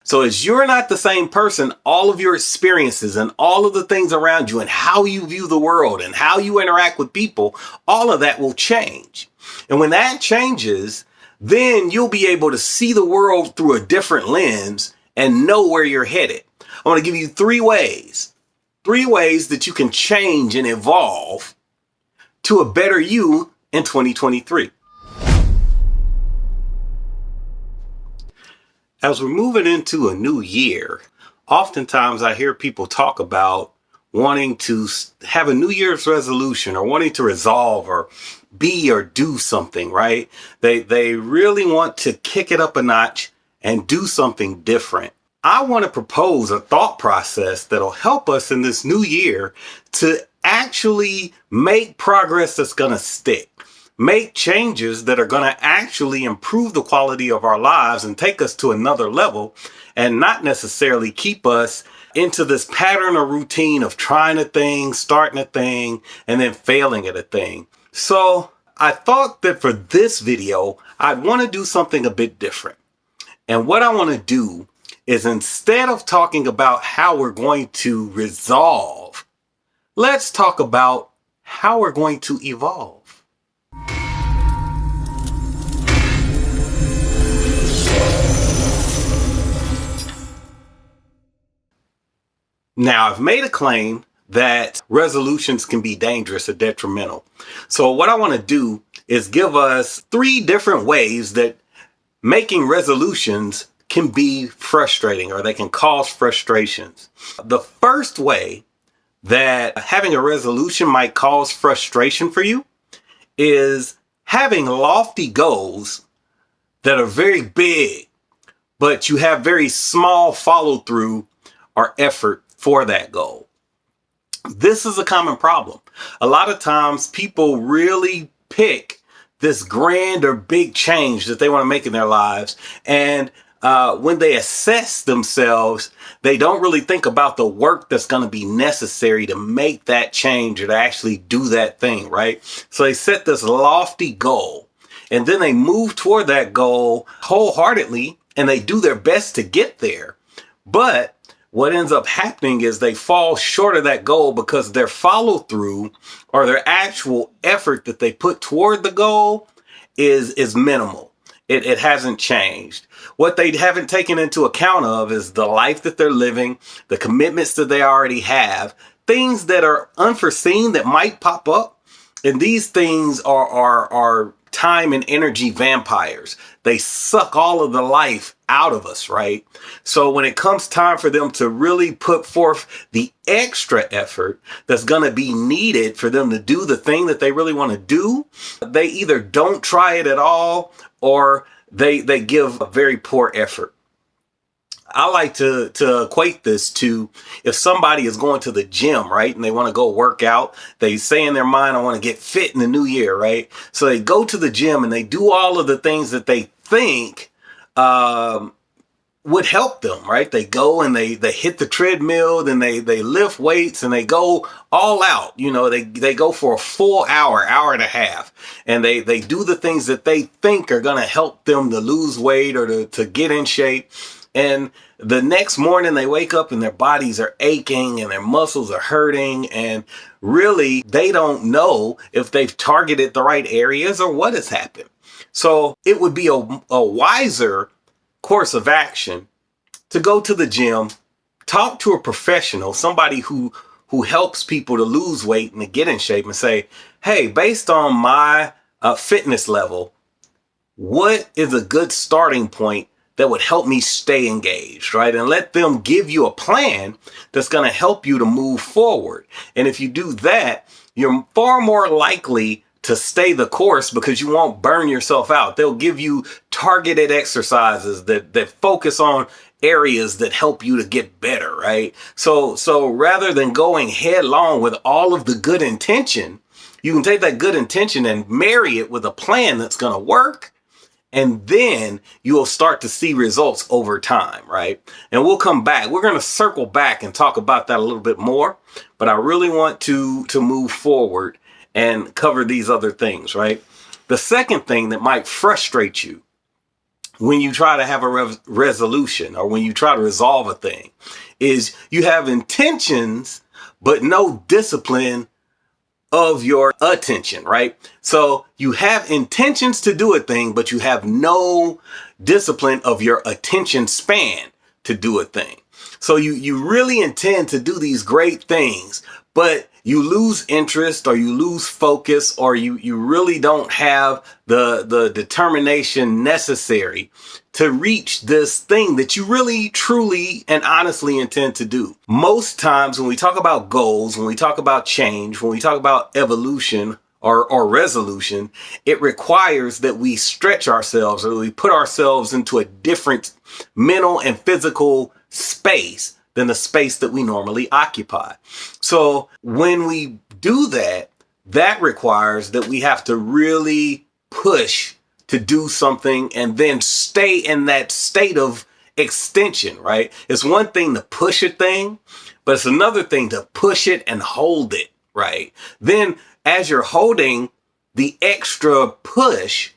So as you're not the same person, all of your experiences and all of the things around you and how you view the world and how you interact with people, all of that will change. And when that changes, then you'll be able to see the world through a different lens and know where you're headed. I want to give you three ways that you can change and evolve to a better you in 2023. As we're moving into a new year, oftentimes I hear people talk about wanting to have a New Year's resolution or wanting to resolve or be or do something, right? They really want to kick it up a notch and do something different. I want to propose a thought process that'll help us in this new year to actually make progress that's going to stick. Make changes that are going to actually improve the quality of our lives and take us to another level, and not necessarily keep us into this pattern or routine of trying a thing, starting a thing, and then failing at a thing. So I thought that for this video, I'd want to do something a bit different. And what I want to do is, instead of talking about how we're going to resolve, let's talk about how we're going to evolve. Now, I've made a claim that resolutions can be dangerous or detrimental. So what I want to do is give us 3 different ways that making resolutions can be frustrating, or they can cause frustrations. The first way that having a resolution might cause frustration for you is having lofty goals that are very big, but you have very small follow through or effort for that goal. This is a common problem. A lot of times people really pick this grand or big change that they want to make in their lives, and when they assess themselves, they don't really think about the work that's going to be necessary to make that change or to actually do that thing, right? So they set this lofty goal, and then they move toward that goal wholeheartedly, and they do their best to get there. But what ends up happening is they fall short of that goal because their follow through or their actual effort that they put toward the goal is minimal. It hasn't changed. What they haven't taken into account of is the life that they're living, the commitments that they already have, things that are unforeseen that might pop up. And these things are time and energy vampires. They suck all of the life out of us, right? So when it comes time for them to really put forth the extra effort that's going to be needed for them to do the thing that they really want to do, they either don't try it at all, or they give a very poor effort. I like to equate this to if somebody is going to the gym, right? And they want to go work out. They say in their mind, I want to get fit in the new year, right? So they go to the gym and they do all of the things that they think would help them, right? They go and they hit the treadmill, then they lift weights, and they go all out. You know, they go for a full hour and a half, and they do the things that they think are going to help them to lose weight or to get in shape. And the next morning they wake up and their bodies are aching and their muscles are hurting, and really they don't know if they've targeted the right areas or what has happened. So it would be a wiser course of action to go to the gym, talk to a professional, somebody who helps people to lose weight and to get in shape, and say, hey, based on my fitness level, what is a good starting point that would help me stay engaged, right? And let them give you a plan that's going to help you to move forward. And if you do that, you're far more likely to stay the course because you won't burn yourself out. They'll give you targeted exercises that focus on areas that help you to get better, right? So rather than going headlong with all of the good intention, you can take that good intention and marry it with a plan that's going to work. And then you'll start to see results over time, right? And we'll come back. We're going to circle back and talk about that a little bit more. But I really want to move forward and cover these other things, right? The second thing that might frustrate you when you try to have a resolution, or when you try to resolve a thing, is you have intentions, but no discipline of your attention, right? So you have intentions to do a thing, but you have no discipline of your attention span to do a thing. So you really intend to do these great things, but you lose interest, or you lose focus, or you really don't have the determination necessary to reach this thing that you really, truly, and honestly intend to do. Most times when we talk about goals, when we talk about change, when we talk about evolution or resolution, it requires that we stretch ourselves, or we put ourselves into a different mental and physical space than the space that we normally occupy. So when we do that, that requires that we have to really push to do something and then stay in that state of extension, right? It's one thing to push a thing, but it's another thing to push it and hold it, right? Then as you're holding the extra push,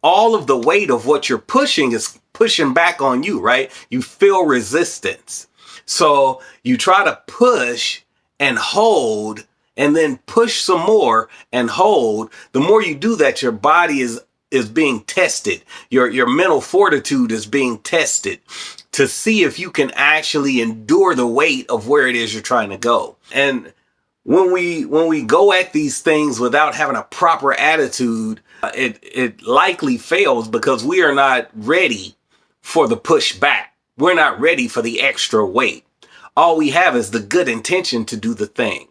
all of the weight of what you're pushing is pushing back on you, right? You feel resistance. So you try to push and hold, and then push some more and hold. The more you do that, your body is being tested. Your mental fortitude is being tested to see if you can actually endure the weight of where it is you're trying to go. And when we go at these things without having a proper attitude, it likely fails, because we are not ready for the pushback. We're not ready for the extra weight. All we have is the good intention to do the thing.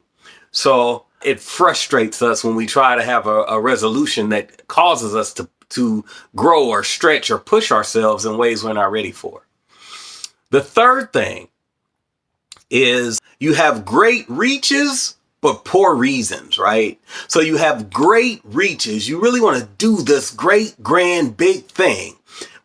So it frustrates us when we try to have a resolution that causes us to grow or stretch or push ourselves in ways we're not ready for. The third thing is you have great reaches, but poor reasons, right? So you have great reaches. You really want to do this great, grand, big thing.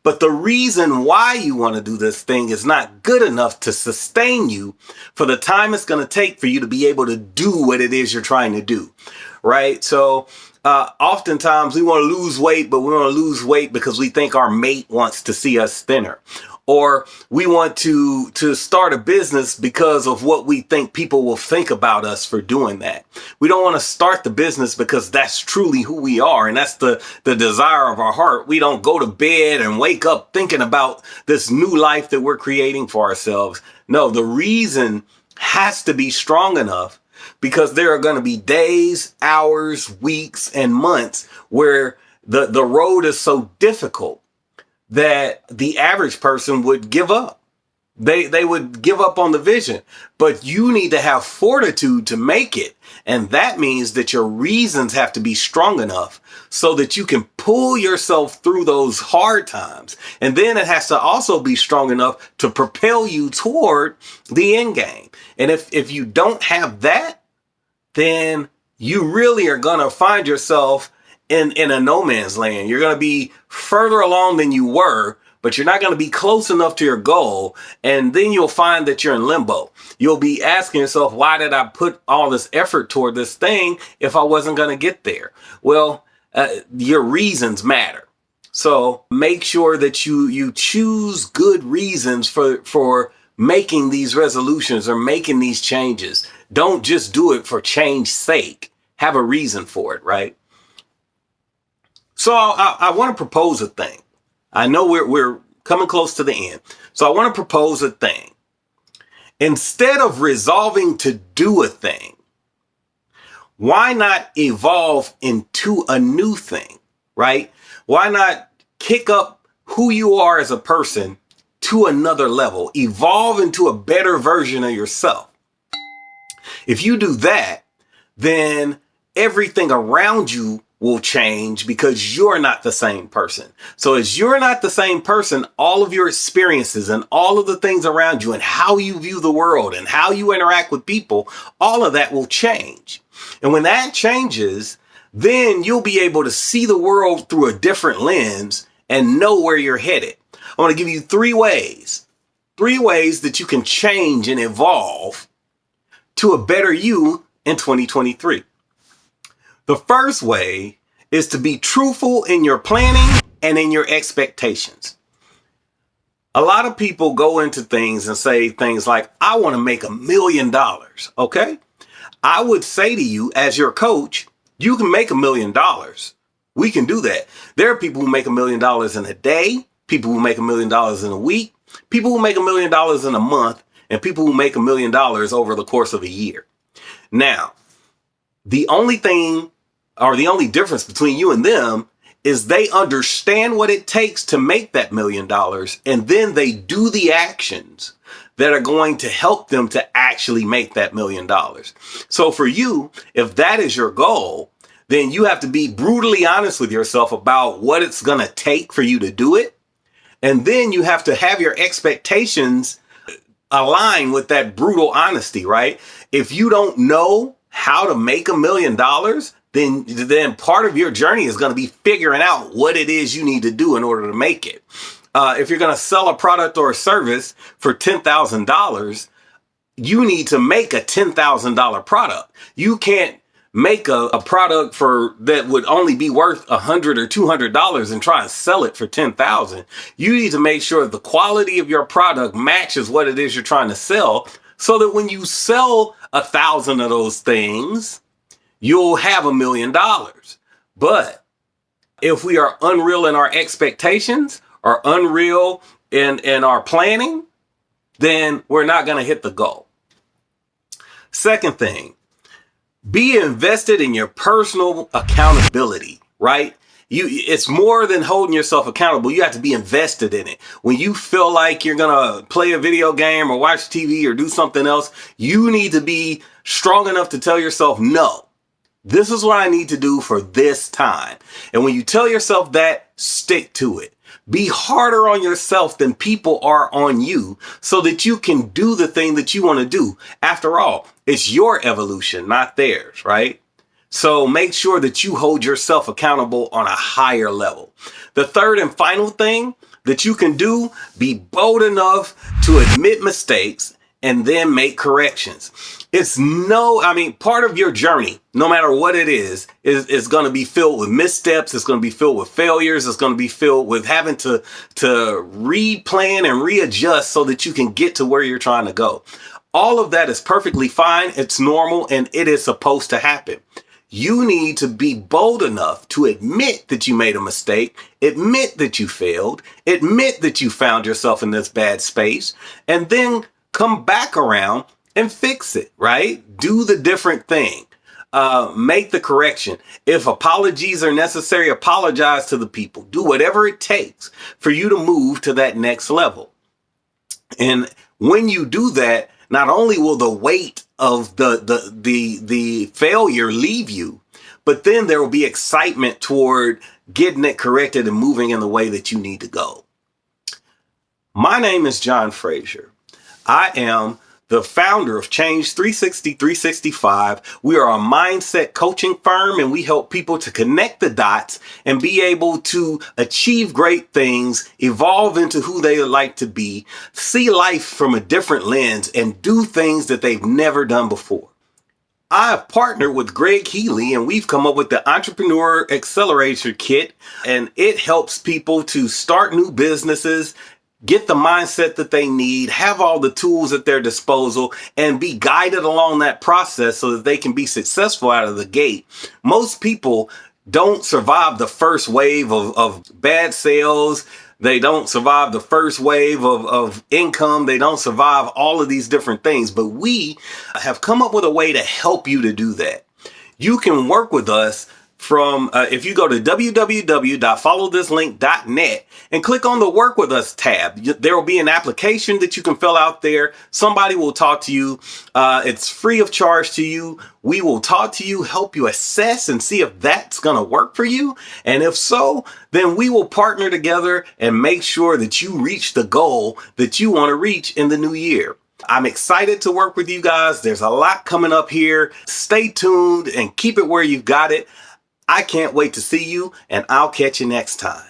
But the reason why you want to do this thing is not good enough to sustain you for the time it's going to take for you to be able to do what it is you're trying to do, right? So oftentimes we want to lose weight, but we want to lose weight because we think our mate wants to see us thinner. Or we want to start a business because of what we think people will think about us for doing that. We don't want to start the business because that's truly who we are, and that's the desire of our heart. We don't go to bed and wake up thinking about this new life that we're creating for ourselves. No, the reason has to be strong enough, because there are going to be days, hours, weeks, and months where the road is so difficult that the average person would give up. They would give up on the vision, but you need to have fortitude to make it. And that means that your reasons have to be strong enough so that you can pull yourself through those hard times. And then it has to also be strong enough to propel you toward the end game. And if you don't have that, then you really are going to find yourself in a no man's land. You're going to be further along than you were, but you're not going to be close enough to your goal. And then you'll find that you're in limbo. You'll be asking yourself, why did I put all this effort toward this thing if I wasn't going to get there? Well, your reasons matter. So make sure that you choose good reasons for making these resolutions or making these changes. Don't just do it for change's sake. Have a reason for it, right? So I want to propose a thing. I know we're coming close to the end. So I want to propose a thing. Instead of resolving to do a thing, why not evolve into a new thing, right? Why not kick up who you are as a person to another level? Evolve into a better version of yourself. If you do that, then everything around you will change, because you're not the same person. So as you're not the same person, all of your experiences and all of the things around you and how you view the world and how you interact with people, all of that will change. And when that changes, then you'll be able to see the world through a different lens and know where you're headed. I want to give you three ways that you can change and evolve to a better you in 2023. The first way is to be truthful in your planning and in your expectations. A lot of people go into things and say things like, I want to make $1,000,000. Okay. I would say to you as your coach, you can make $1,000,000. We can do that. There are people who make $1,000,000 in a day, people who make $1,000,000 in a week, people who make $1,000,000 in a month, and people who make $1,000,000 over the course of a year. Now, the only thing or the only difference between you and them is they understand what it takes to make that $1,000,000, and then they do the actions that are going to help them to actually make that $1,000,000. So for you, if that is your goal, then you have to be brutally honest with yourself about what it's going to take for you to do it. And then you have to have your expectations align with that brutal honesty, right? If you don't know how to make $1,000,000, then part of your journey is going to be figuring out what it is you need to do in order to make it. If you're going to sell a product or a service for $10,000, you need to make a $10,000 product. You can't make a product that would only be worth $100 or $200 and try and sell it for $10,000. You need to make sure the quality of your product matches what it is you're trying to sell, so that when you sell 1,000 of those things, you'll have $1,000,000. But if we are unreal in our expectations or unreal in our planning, then we're not going to hit the goal. Second thing, be invested in your personal accountability, right? It's more than holding yourself accountable. You have to be invested in it. When you feel like you're going to play a video game or watch TV or do something else, you need to be strong enough to tell yourself, no, this is what I need to do for this time. And when you tell yourself that, stick to it. Be harder on yourself than people are on you, so that you can do the thing that you want to do. After all, it's your evolution, not theirs, right? So make sure that you hold yourself accountable on a higher level. The third and final thing that you can do, be bold enough to admit mistakes and then make corrections. Part of your journey, no matter what it is going to be filled with missteps. It's going to be filled with failures. It's going to be filled with having to replan and readjust so that you can get to where you're trying to go. All of that is perfectly fine. It's normal, and it is supposed to happen. You need to be bold enough to admit that you made a mistake, admit that you failed, admit that you found yourself in this bad space, and then come back around and fix it, right? Do the different thing. Make the correction. If apologies are necessary, apologize to the people. Do whatever it takes for you to move to that next level. And when you do that, not only will the weight of the failure leave you, but then there will be excitement toward getting it corrected and moving in the way that you need to go. My name is John Frazier. I am the founder of Change 365. We are a mindset coaching firm, and we help people to connect the dots and be able to achieve great things, evolve into who they would like to be, see life from a different lens, and do things that they've never done before. I've partnered with Greg Healy, and we've come up with the Entrepreneur Accelerator Kit, and it helps people to start new businesses, get the mindset that they need, have all the tools at their disposal, and be guided along that process so that they can be successful out of the gate. Most people don't survive the first wave of bad sales. They don't survive the first wave of income. They don't survive all of these different things. But we have come up with a way to help you to do that. You can work with us from if you go to www.followthislink.net and click on the Work With Us tab. There will be an application that you can fill out there. Somebody will talk to you. It's free of charge to you. We will talk to you, help you assess and see if that's going to work for you. And if so, then we will partner together and make sure that you reach the goal that you want to reach in the new year. I'm excited to work with you guys. There's a lot coming up here. Stay tuned and keep it where you've got it. I can't wait to see you, and I'll catch you next time.